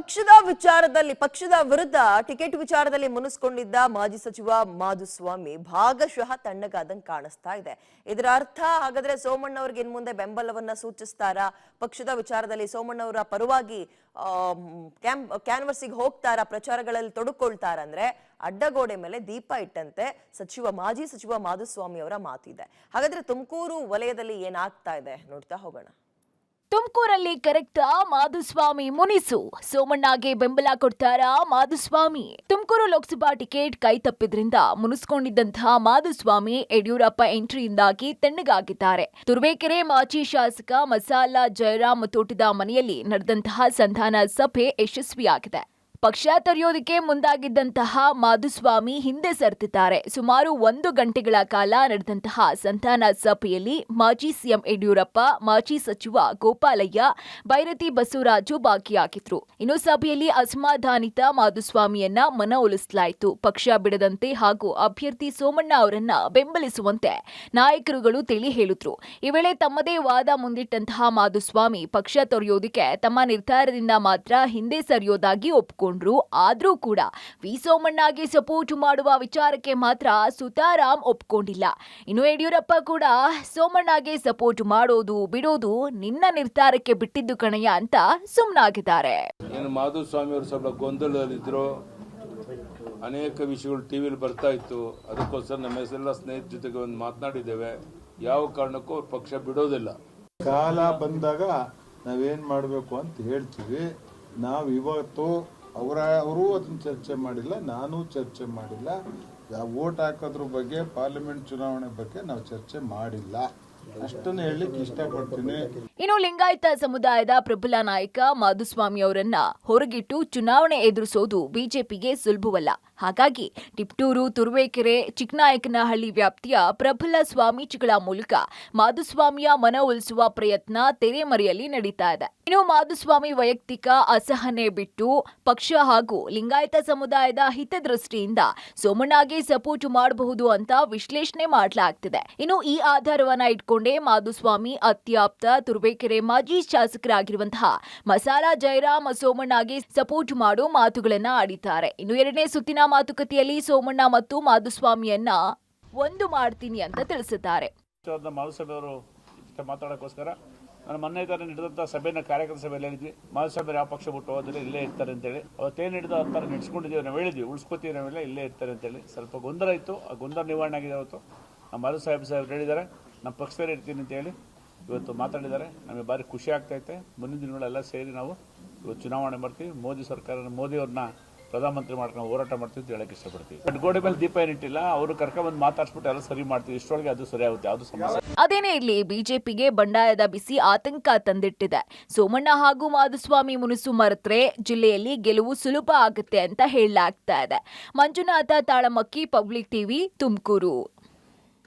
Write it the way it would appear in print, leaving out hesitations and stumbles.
ಪಕ್ಷದ ವಿರುದ್ಧ ಟಿಕೆಟ್ ವಿಚಾರದಲ್ಲಿ ಮುನಿಸಿಕೊಂಡಿದ್ದ ಮಾಜಿ ಸಚಿವ ಮಾಧುಸ್ವಾಮಿ ಭಾಗಶಃ ತಣ್ಣಗಾದಂಗೆ ಕಾಣಿಸ್ತಾ ಇದೆ. ಇದರ ಅರ್ಥ ಹಾಗಾದ್ರೆ ಸೋಮಣ್ಣ ಅವರಿಗೆ ಇನ್ನು ಮುಂದೆ ಬೆಂಬಲವನ್ನ ಸೂಚಿಸ್ತಾರಾ? ಪಕ್ಷದ ವಿಚಾರದಲ್ಲಿ ಸೋಮಣ್ಣ ಅವರ ಪರವಾಗಿ ಕ್ಯಾನ್ವರ್ಸಿಗೆ ಹೋಗ್ತಾರಾ? ಪ್ರಚಾರಗಳಲ್ಲಿ ತೊಡಕೊಳ್ತಾರ ಅಂದ್ರೆ ಅಡ್ಡಗೋಡೆ ಮೇಲೆ ದೀಪ ಇಟ್ಟಂತೆ ಮಾಜಿ ಸಚಿವ ಮಾಧುಸ್ವಾಮಿ ಅವರ ಮಾತಿದೆ. ಹಾಗಾದ್ರೆ ತುಮಕೂರು ವಲಯದಲ್ಲಿ ಏನಾಗ್ತಾ ಇದೆ ನೋಡ್ತಾ ಹೋಗೋಣ. ತುಮಕೂರಲ್ಲಿ ಕರೆಕ್ಟಾ ಮಾಧುಸ್ವಾಮಿ ಮುನಿಸು? ಸೋಮಣ್ಣಗೆ ಬೆಂಬಲ ಕೊಡ್ತಾರಾ ಮಾಧುಸ್ವಾಮಿ? ತುಮಕೂರು ಲೋಕಸಭಾ ಟಿಕೆಟ್ ಕೈ ತಪ್ಪಿದ್ರಿಂದ ಮುನಿಸ್ಕೊಂಡಿದ್ದಂತಹ ಮಾಧುಸ್ವಾಮಿ ಯಡಿಯೂರಪ್ಪ ಎಂಟ್ರಿಯಿಂದಾಗಿ ತಣ್ಣಗಾಗಿದ್ದಾರೆ. ತುರುವೇಕೆರೆ ಮಾಜಿ ಶಾಸಕ ಮಸಾಲ ಜಯರಾಮ್ ತೋಟದ ಮನೆಯಲ್ಲಿ ನಡೆದಂತಹ ಸಂಧಾನ ಸಭೆ ಯಶಸ್ವಿಯಾಗಿದೆ. ಪಕ್ಷ ತೊರೆಯೋದಕ್ಕೆ ಮುಂದಾಗಿದ್ದಂತಹ ಮಾಧುಸ್ವಾಮಿ ಹಿಂದೆ ಸರಿದಿದ್ದಾರೆ. ಸುಮಾರು 1 ಗಂಟೆಗಳ ಕಾಲ ನಡೆದಂತಹ ಸಂಧಾನ ಸಭೆಯಲ್ಲಿ ಮಾಜಿ ಸಿಎಂ ಯಡಿಯೂರಪ್ಪ, ಮಾಜಿ ಸಚಿವ ಗೋಪಾಲಯ್ಯ, ಬೈರತಿ ಬಸವರಾಜು ಭಾಗಿಯಾಗಿದ್ರು. ಇನ್ನು ಸಭೆಯಲ್ಲಿ ಅಸಮಾಧಾನಿತ ಮಾಧುಸ್ವಾಮಿಯನ್ನ ಮನವೊಲಿಸಲಾಯಿತು. ಪಕ್ಷ ಬಿಡದಂತೆ ಹಾಗೂ ಅಭ್ಯರ್ಥಿ ಸೋಮಣ್ಣ ಅವರನ್ನ ಬೆಂಬಲಿಸುವಂತೆ ನಾಯಕರುಗಳು ತಿಳಿ ಹೇಳಿದ್ರು. ಈ ವೇಳೆ ತಮ್ಮದೇ ವಾದ ಮುಂದಿಟ್ಟಂತಹ ಮಾಧುಸ್ವಾಮಿ ಪಕ್ಷ ತೊರೆಯೋದಕ್ಕೆ ತಮ್ಮ ನಿರ್ಧಾರದಿಂದ ಮಾತ್ರ ಹಿಂದೆ ಸರಿಯೋದಾಗಿ ಒಪ್ಪಿಕೊಂಡ್ರು. ಆದ್ರೂ ಕೂಡ ವಿ ಸೋಮಣ್ಣಗೆ ಸಪೋರ್ಟ್ ಮಾಡುವ ವಿಚಾರಕ್ಕೆ ಮಾತ್ರ ಸುತಾರಾಮ್ ಒಪ್ಕೊಂಡಿಲ್ಲ. ಇನ್ನು ಯಡಿಯೂರಪ್ಪ ಕೂಡ ಸೋಮಣ್ಣಗೆ ಸಪೋರ್ಟ್ ಮಾಡೋದು ಬಿಡೋದು ನಿನ್ನ ನಿರ್ಧಾರಕ್ಕೆ ಬಿಟ್ಟಿದ್ದು ಕಣಯ್ಯ ಅಂತ ಸುಮ್ಮನಾಗಿದ್ದಾರೆ. ಮಾಧುಸ್ವಾಮಿ ಅವರು ಸ್ವಲ್ಪ ಗೊಂದಲದಲ್ಲಿದ್ರು. ಅನೇಕ ವಿಷಯಗಳು ಟಿವಿಯಲ್ಲಿ ಬರ್ತಾ ಇತ್ತು. ಅದಕ್ಕೋಸ್ಕರ ನಮ್ಮ ಹೆಸರೆಲ್ಲ ಸ್ನೇಹಿತರ ಜೊತೆಗೆ ಒಂದು ಮಾತನಾಡಿದ್ದೇವೆ. ಯಾವ ಕಾರಣಕ್ಕೂ ಅವ್ರ ಪಕ್ಷ ಬಿಡೋದಿಲ್ಲ. ಕಾಲ ಬಂದಾಗ ನಾವೇನ್ ಮಾಡಬೇಕು ಅಂತ ಹೇಳ್ತೀವಿ. ನಾವು ಇವತ್ತು ಅವರು ಅದನ್ನ ಚರ್ಚೆ ಮಾಡಿಲ್ಲ, ನಾನು ಚರ್ಚೆ ಮಾಡಿಲ್ಲ. ವೋಟ್ ಹಾಕೋದ್ರ ಬಗ್ಗೆ, ಪಾರ್ಲಿಮೆಂಟ್ ಚುನಾವಣೆ ಬಗ್ಗೆ ನಾವು ಚರ್ಚೆ ಮಾಡಿಲ್ಲ. ಅಷ್ಟನ್ನು ಹೇಳಲಿಕ್ಕೆ ಇಷ್ಟಪಡ್ತೀನಿ. ಇನ್ನು ಲಿಂಗಾಯತ ಸಮುದಾಯದ ಪ್ರಬಲ ನಾಯಕ ಮಾಧುಸ್ವಾಮಿ ಅವರನ್ನ ಹೊರಗಿಟ್ಟು ಚುನಾವಣೆ ಎದುರಿಸೋದು ಬಿಜೆಪಿಗೆ ಸುಲಭವಲ್ಲ. ಹಾಗಾಗಿ ಟಿಪ್ಟೂರು, ತುರುವೇಕೆರೆ, ಚಿಕ್ಕನಾಯಕನಹಳ್ಳಿ ವ್ಯಾಪ್ತಿಯ ಪ್ರಬಲ ಸ್ವಾಮೀಜಿಗಳ ಮೂಲಕ ಮಾಧುಸ್ವಾಮಿಯ ಮನವೊಲಿಸುವ ಪ್ರಯತ್ನ ತೆರೆಮರೆಯಲ್ಲಿ ನಡೀತಾ ಇದೆ. ಇನ್ನು ಮಾಧುಸ್ವಾಮಿ ವೈಯಕ್ತಿಕ ಅಸಹನೆ ಬಿಟ್ಟು ಪಕ್ಷ ಹಾಗೂ ಲಿಂಗಾಯತ ಸಮುದಾಯದ ಹಿತದೃಷ್ಟಿಯಿಂದ ಸೋಮಣ್ಣಗೆ ಸಪೋರ್ಟ್ ಮಾಡಬಹುದು ಅಂತ ವಿಶ್ಲೇಷಣೆ ಮಾಡಲಾಗ್ತಿದೆ. ಇನ್ನು ಈ ಆಧಾರವನ್ನ ಇಟ್ಕೊಂಡೇ ಮಾಧುಸ್ವಾಮಿ ಅತ್ಯಾಪ್ತ ತುರುವೇಕೆರೆ ಮಾಜಿ ಶಾಸಕರಾಗಿರುವಂತಹ ಮಸಾಲ ಜಯರಾಮ್ ಸೋಮಣ್ಣಗೆ ಸಪೋರ್ಟ್ ಮಾಡೋ ಮಾತುಗಳನ್ನ ಆಡಿದ್ದಾರೆ. ಇನ್ನು 2ನೇ ಸುತ್ತಿನ ಮಾತುಕತೆಯಲ್ಲಿ ಸೋಮಣ್ಣ ಮತ್ತು ಮಾಧುಸ್ವಾಮಿಯನ್ನ ಒಂದು ಮಾಡ್ತೀನಿ ಅಂತ ತಿಳಿಸಿದ್ದಾರೆ. ಮಾತಾಡೋಕ್ಕೋಸ್ಕರ ನಾನು ಮೊನ್ನೆ ನಡೆದಂಥ ಸಭೆನ ಕಾರ್ಯಕರ್ತ ಸಭೆಯಲ್ಲಿ ಹೇಳಿದ್ವಿ. ಮಾಧುಸ್ವಾಮಿ ಯಾವ ಪಕ್ಷ ಬಿಟ್ಟು ಹೋದ್ರೆ ಇಲ್ಲೇ ಇರ್ತಾರೆ ಅಂತೇಳಿ ಅವತ್ತೇನು ಹಿಡಿದು ಆ ಥರ ನಡೆಸ್ಕೊಂಡಿದ್ದೀವಿ. ನಾವು ಹೇಳಿದ್ವಿ ಉಳಿಸ್ಕೋತೀವಿ, ನಾವೆಲ್ಲ ಇಲ್ಲೇ ಇರ್ತಾರೆ ಅಂತೇಳಿ. ಸ್ವಲ್ಪ ಗೊಂದಲ ಇತ್ತು, ಆ ಗೊಂದಲ ನಿವಾರಣೆ ಆಗಿದೆ. ಅವತ್ತು ನಮ್ಮ ಮಾಧುಸ್ವಾಮಿ ಹೇಳಿದ್ದಾರೆ ನಮ್ಮ ಪಕ್ಷದಲ್ಲಿ ಇರ್ತೀನಿ ಅಂತೇಳಿ ಇವತ್ತು ಮಾತಾಡಿದ್ದಾರೆ. ನಮಗೆ ಭಾರಿ ಖುಷಿ ಆಗ್ತೈತೆ. ಮುಂದಿನ ದಿನಗಳೆಲ್ಲ ಸೇರಿ ನಾವು ಇವತ್ತು ಚುನಾವಣೆ ಮಾಡ್ತೀವಿ. ಮೋದಿ ಅವ್ರನ್ನ ಪ್ರಧಾನಮಂತ್ರಿ ಮಾಡ್ಕೊಂಡು ಹೋರಾಟ ಮಾಡ್ತೀವಿ ಅಂತ ಹೇಳಕ್ಕೆ ಇಷ್ಟಪಡ್ತೀವಿ. ಗೋಡೆ ಮೇಲೆ ದೀಪ ಏನಿಟ್ಟಿಲ್ಲ, ಅವರು ಕರ್ಕೊಂಡ್ಬಂದು ಮಾತಾಡ್ಸ್ಬಿಟ್ಟು ಎಲ್ಲ ಸರಿ ಮಾಡ್ತೀವಿ. ಇಷ್ಟೊಳಗೆ ಅದು ಸರಿ ಆಗುತ್ತೆ, ಯಾವುದು ಸಮಸ್ಯೆ. ಅದೇನೇ ಇರ್ಲಿ, ಬಿಜೆಪಿಗೆ ಬಂಡಾಯದ ಬಿಸಿ ಆತಂಕ ತಂದಿಟ್ಟಿದೆ. ಸೋಮಣ್ಣ ಹಾಗೂ ಮಾಧುಸ್ವಾಮಿ ಮುನಿಸು ಮರೆತ್ರೆ ಜಿಲ್ಲೆಯಲ್ಲಿ ಗೆಲುವು ಸುಲಭ ಆಗುತ್ತೆ ಅಂತ ಹೇಳಲಾಗ್ತಾ ಇದೆ. Manjunatha Talamakki, public TV, Tumakuru.